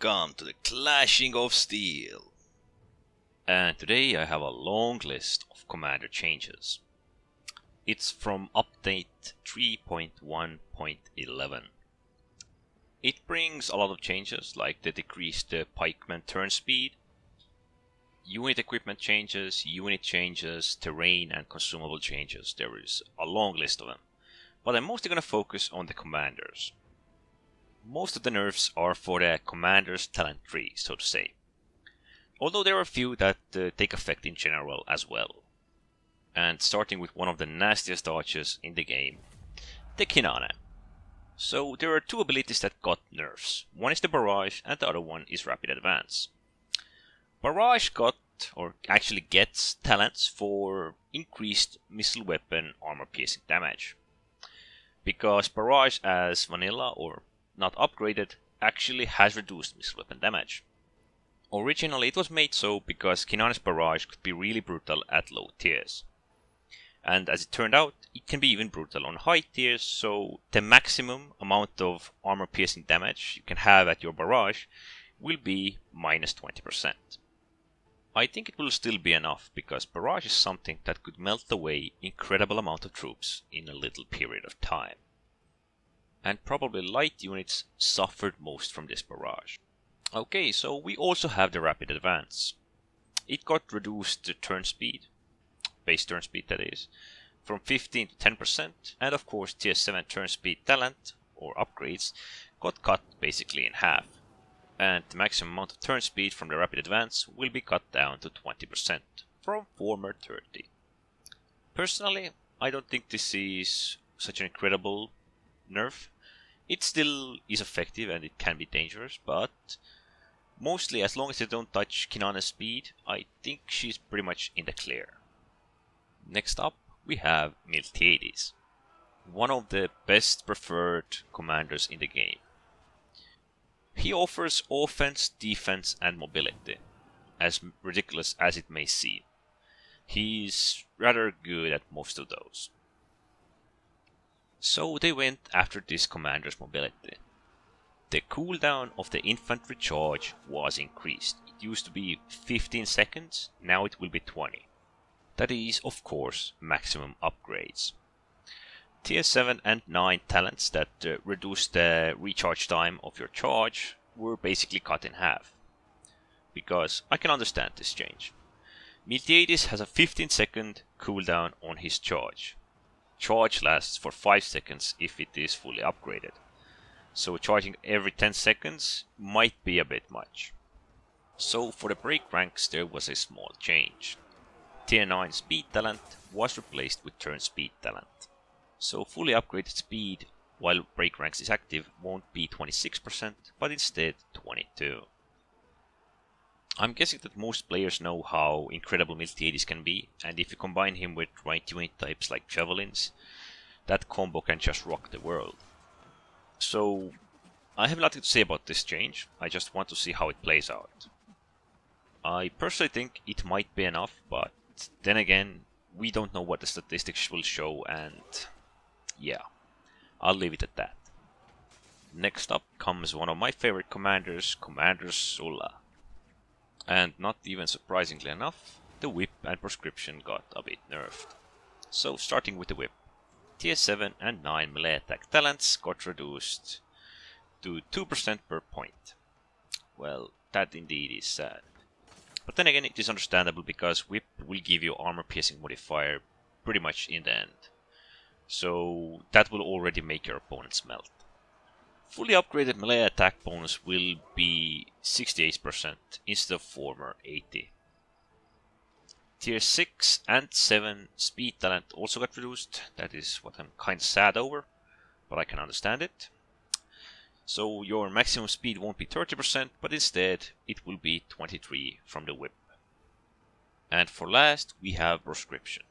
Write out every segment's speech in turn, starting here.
Welcome to the Clashing of Steel. And today I have a long list of commander changes. It's from update 3.1.11. It brings a lot of changes like the decreased pikeman turn speed, unit equipment changes, unit changes, terrain and consumable changes. There is a long list of them. But I'm mostly going to focus on the commanders. Most of the nerfs are for the commander's talent tree, so to say. Although there are a few that take effect in general as well. And starting with one of the nastiest dodges in the game, the Kinane. So there are two abilities that got nerfs. One is the Barrage and the other one is Rapid Advance. Barrage got, or actually gets, talents for increased missile weapon armor piercing damage. Because Barrage as vanilla or not upgraded actually has reduced missile weapon damage. Originally it was made so because Kinane's Barrage could be really brutal at low tiers. And as it turned out, it can be even brutal on high tiers, so the maximum amount of armor piercing damage you can have at your Barrage will be minus 20%. I think it will still be enough because Barrage is something that could melt away incredible amount of troops in a little period of time. And probably light units suffered most from this Barrage. Okay, so we also have the Rapid Advance. It got reduced to turn speed, base turn speed that is, from 15 to 10%, and of course tier 7 turn speed talent, or upgrades, got cut basically in half. And the maximum amount of turn speed from the Rapid Advance will be cut down to 20%, from former 30. Personally, I don't think this is such an incredible nerf. It still is effective and it can be dangerous, but mostly as long as they don't touch Kinane's speed, I think she's pretty much in the clear. Next up, we have Miltiades, one of the best preferred commanders in the game. He offers offense, defense and mobility, as ridiculous as it may seem. He's rather good at most of those. So they went after this commander's mobility. The cooldown of the infantry charge was increased. It used to be 15 seconds, now it will be 20. That is, of course, maximum upgrades. Tier 7 and 9 talents that reduced the recharge time of your charge were basically cut in half. Because I can understand this change. Miltiades has a 15-second cooldown on his charge. Charge lasts for 5 seconds if it is fully upgraded. So charging every 10 seconds might be a bit much. So for the break ranks there was a small change. Tier 9 speed talent was replaced with turn speed talent. So fully upgraded speed while break ranks is active won't be 26% but instead 22%. I'm guessing that most players know how incredible Miltiades can be, and if you combine him with right unit types like javelins, that combo can just rock the world. So I have nothing to say about this change, I just want to see how it plays out. I personally think it might be enough, but then again, we don't know what the statistics will show, and yeah, I'll leave it at that. Next up comes one of my favorite commanders, Commander Sulla. And not even surprisingly enough, the whip and prescription got a bit nerfed. So starting with the whip. Tier 7 and 9 melee attack talents got reduced to 2% per point. Well, that indeed is sad. But then again, it is understandable because whip will give you armor piercing modifier pretty much in the end. So that will already make your opponents melt. Fully upgraded melee attack bonus will be 68% instead of former 80%. Tier 6 and 7 speed talent also got reduced. That is what I'm kinda sad over, but I can understand it. So your maximum speed won't be 30%, but instead it will be 23% from the whip. And for last we have prescription.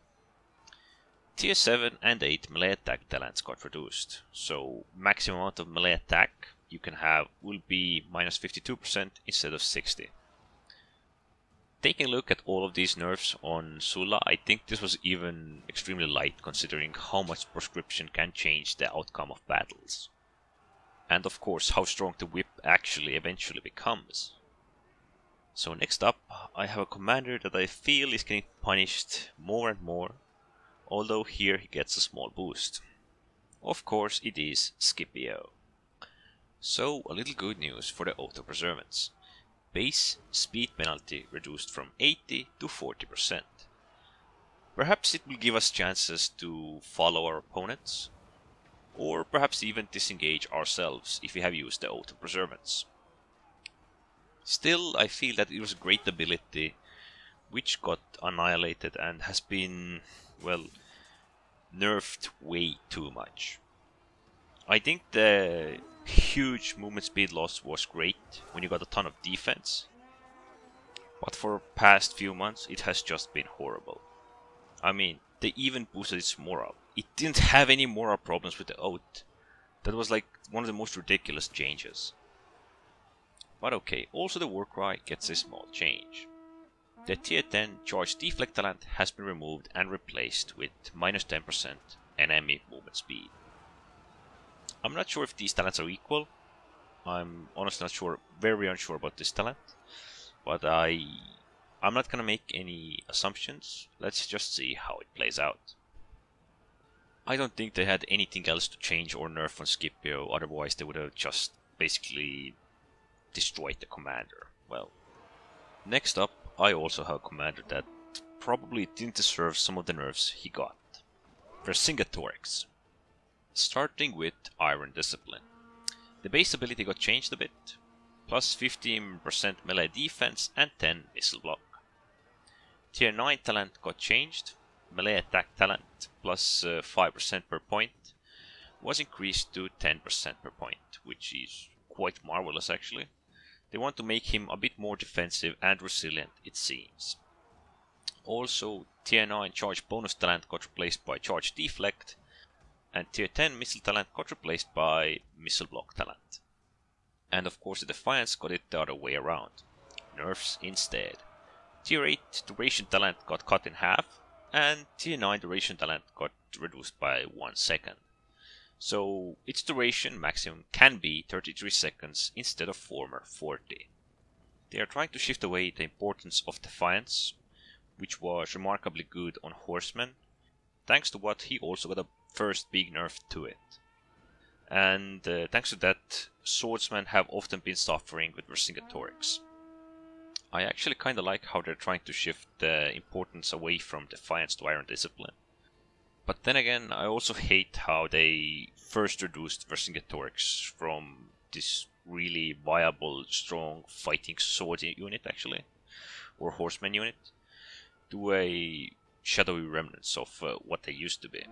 Tier 7 and 8 melee attack talents got reduced, so maximum amount of melee attack you can have will be minus 52% instead of 60%. Taking a look at all of these nerfs on Sulla, I think this was even extremely light considering how much prescription can change the outcome of battles. and of course how strong the whip actually eventually becomes. So next up, I have a commander that I feel is getting punished more and more, although here he gets a small boost. Of course it is Scipio. So a little good news for the auto preservance. Base speed penalty reduced from 80 to 40%. Perhaps it will give us chances to follow our opponents, or perhaps even disengage ourselves if we have used the auto preservance. Still, I feel that it was a great ability which got annihilated and has been, well, nerfed way too much. I think the huge movement speed loss was great when you got a ton of defense, but for past few months it has just been horrible. I mean, they even boosted its morale. It didn't have any moral problems with the oath. That was like one of the most ridiculous changes. But okay, also the Warcry gets a small change. The tier 10 charge deflect talent has been removed and replaced with minus 10% enemy movement speed. I'm not sure if these talents are equal. I'm honestly not sure, very unsure about this talent. But I'm not gonna make any assumptions. Let's just see how it plays out. I don't think they had anything else to change or nerf on Scipio, otherwise they would have just basically destroyed the commander. Well, next up, I also have a commander that probably didn't deserve some of the nerfs he got. Vercingetorix. Starting with Iron Discipline. The base ability got changed a bit, plus 15% melee defense and 10 missile block. Tier 9 talent got changed, melee attack talent plus 5% per point was increased to 10% per point, which is quite marvelous actually. They want to make him a bit more defensive and resilient, it seems. Also, Tier 9 charge bonus talent got replaced by charge deflect, and Tier 10 missile talent got replaced by missile block talent. And of course the Defiance got it the other way around. Nerfs instead. Tier 8 duration talent got cut in half, and Tier 9 duration talent got reduced by 1 second. So its duration maximum can be 33 seconds instead of former 40. They are trying to shift away the importance of Defiance, which was remarkably good on Horseman, thanks to what he also got a first big nerf to it. And thanks to that, swordsmen have often been suffering with Vercingetorix. I actually kinda like how they're trying to shift the importance away from Defiance to Iron Discipline. But then again, I also hate how they first reduced Vercingetorix from this really viable, strong fighting sword unit actually, or horseman unit, to a shadowy remnants of what they used to be.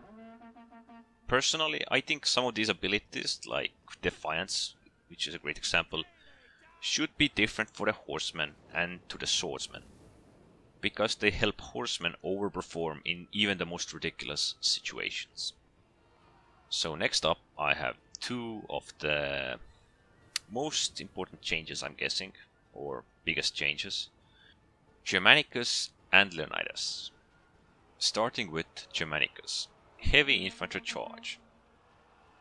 Personally, I think some of these abilities, like Defiance, which is a great example, should be different for the horseman and to the swordsman, because they help horsemen overperform in even the most ridiculous situations. So next up, I have two of the most important changes, I'm guessing, or biggest changes. Germanicus and Leonidas. Starting with Germanicus. Heavy Infantry Charge.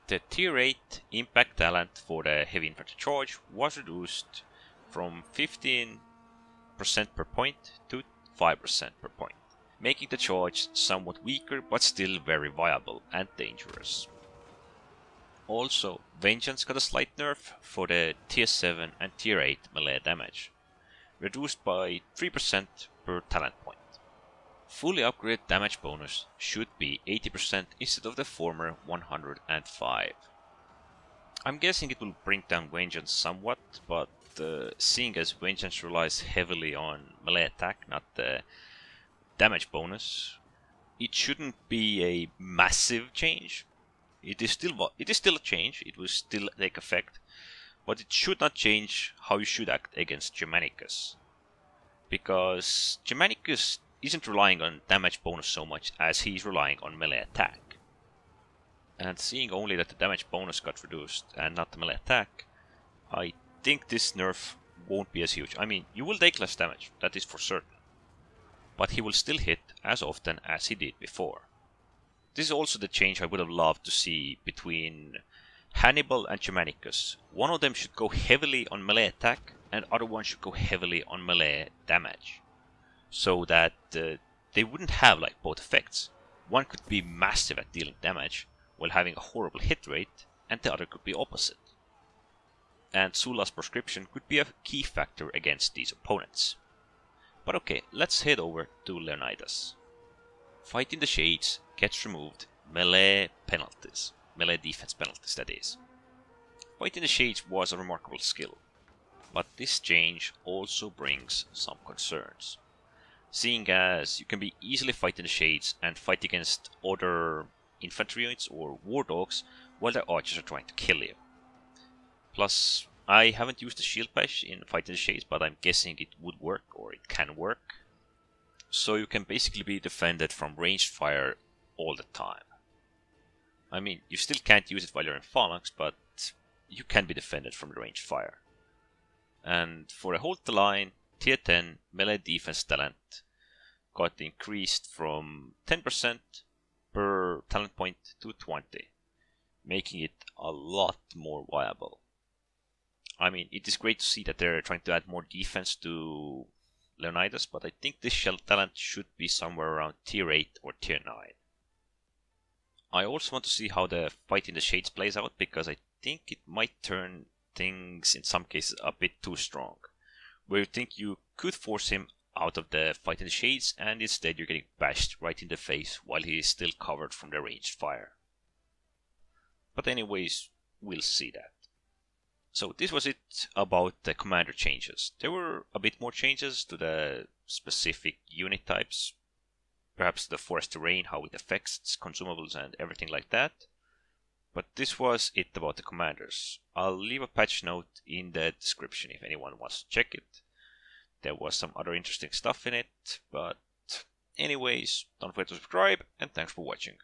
The Tier 8 impact talent for the Heavy Infantry Charge was reduced from 15% per point to 5% per point, making the charge somewhat weaker but still very viable and dangerous. Also, Vengeance got a slight nerf for the Tier 7 and Tier 8 melee damage, reduced by 3% per talent point. Fully upgraded damage bonus should be 80% instead of the former 105. I'm guessing it will bring down Vengeance somewhat, but seeing as Vengeance relies heavily on melee attack, not the damage bonus, it shouldn't be a massive change. It is still a change, it will still take effect, but it should not change how you should act against Germanicus. Because Germanicus isn't relying on damage bonus so much as he's relying on melee attack. And seeing only that the damage bonus got reduced and not the melee attack, I think this nerf won't be as huge. I mean, you will take less damage, that is for certain. But he will still hit as often as he did before. This is also the change I would have loved to see between Hannibal and Germanicus. One of them should go heavily on melee attack and other one should go heavily on melee damage. So that they wouldn't have like both effects. One could be massive at dealing damage while having a horrible hit rate, and the other could be opposite. And Sula's prescription could be a key factor against these opponents. But okay, let's head over to Leonidas. Fight in the Shades gets removed melee penalties. Melee defense penalties, that is. Fight in the Shades was a remarkable skill, but this change also brings some concerns. Seeing as you can be easily fight in the Shades and fight against other infantry units or war dogs while their archers are trying to kill you. Plus, I haven't used the shield patch in Fight in the Shades, but I'm guessing it would work, or it can work. So you can basically be defended from ranged fire all the time. I mean, you still can't use it while you're in phalanx, but you can be defended from the ranged fire. And for a Hold the Line, tier 10 melee defense talent got increased from 10% per talent point to 20, making it a lot more viable. I mean, it is great to see that they're trying to add more defense to Leonidas, but I think this shell talent should be somewhere around tier 8 or tier 9. I also want to see how the Fight in the Shades plays out, because I think it might turn things in some cases a bit too strong, where you think you could force him out of the Fight in the Shades and instead you're getting bashed right in the face while he is still covered from the ranged fire. But anyways, we'll see that. So this was it about the commander changes. There were a bit more changes to the specific unit types, perhaps the forest terrain, how it affects consumables and everything like that. But this was it about the commanders. I'll leave a patch note in the description if anyone wants to check it. There was some other interesting stuff in it, but anyways, don't forget to subscribe and thanks for watching.